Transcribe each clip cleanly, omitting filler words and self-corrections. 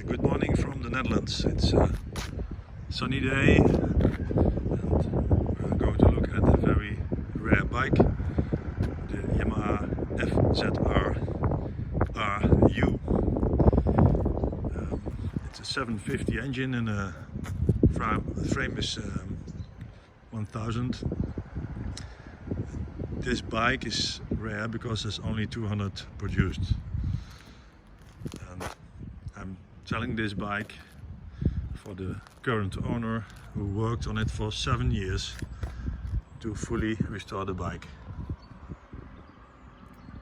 Good morning from the Netherlands. It's a sunny day and we're going to look at a very rare bike, the Yamaha FZR RU. It's a 750 engine and a frame is 1000. This bike is rare because there's only 200 produced. And I'm selling this bike for the current owner who worked on it for 7 years to fully restore the bike.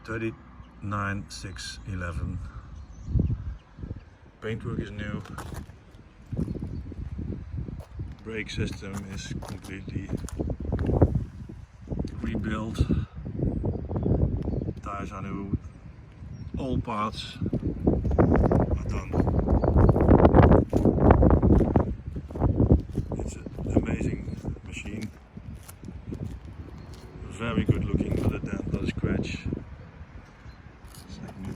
39,611. Paintwork is new. Brake system is completely rebuilt. Tires are new. All parts are done. It's an amazing machine. Very good looking, not a dent, not a scratch. It's like new.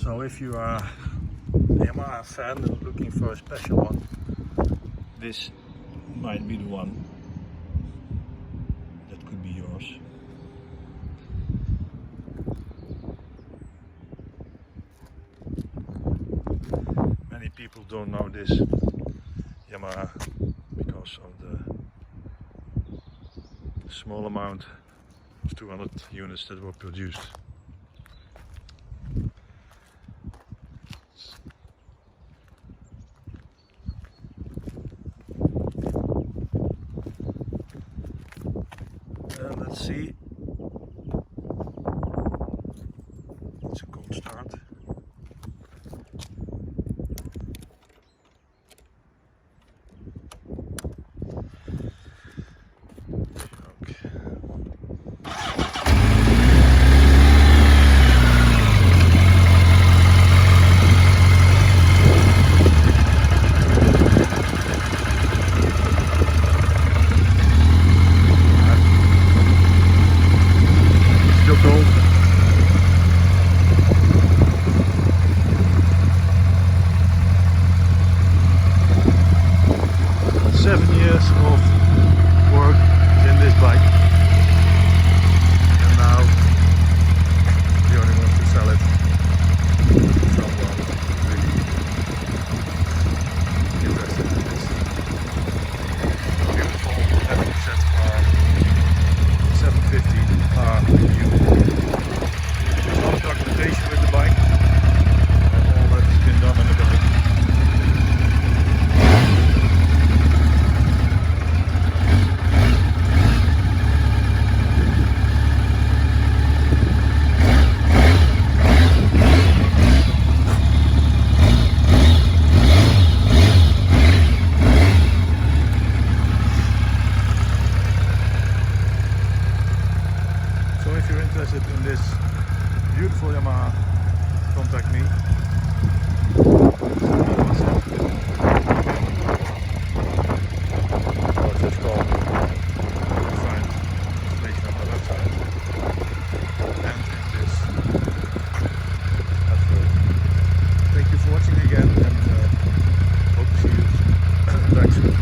So if you are a Yamaha fan and looking for a special one, this might be the one that could be yours. Many people don't know this Yamaha because of the small amount of 200 units that were produced. Let's see. It's a cold start. Okay. Cold. 7 years of work in this bike, and now he only wants to sell it to someone really interested in this beautiful FZR 750 RU. Documentation with the bike and all that has been done on the bike. So if you're interested in this beautiful Yamaha, contact me. Or just call me. You'll find information on my website and in this advert. Thank you for watching again and hope to see you back soon.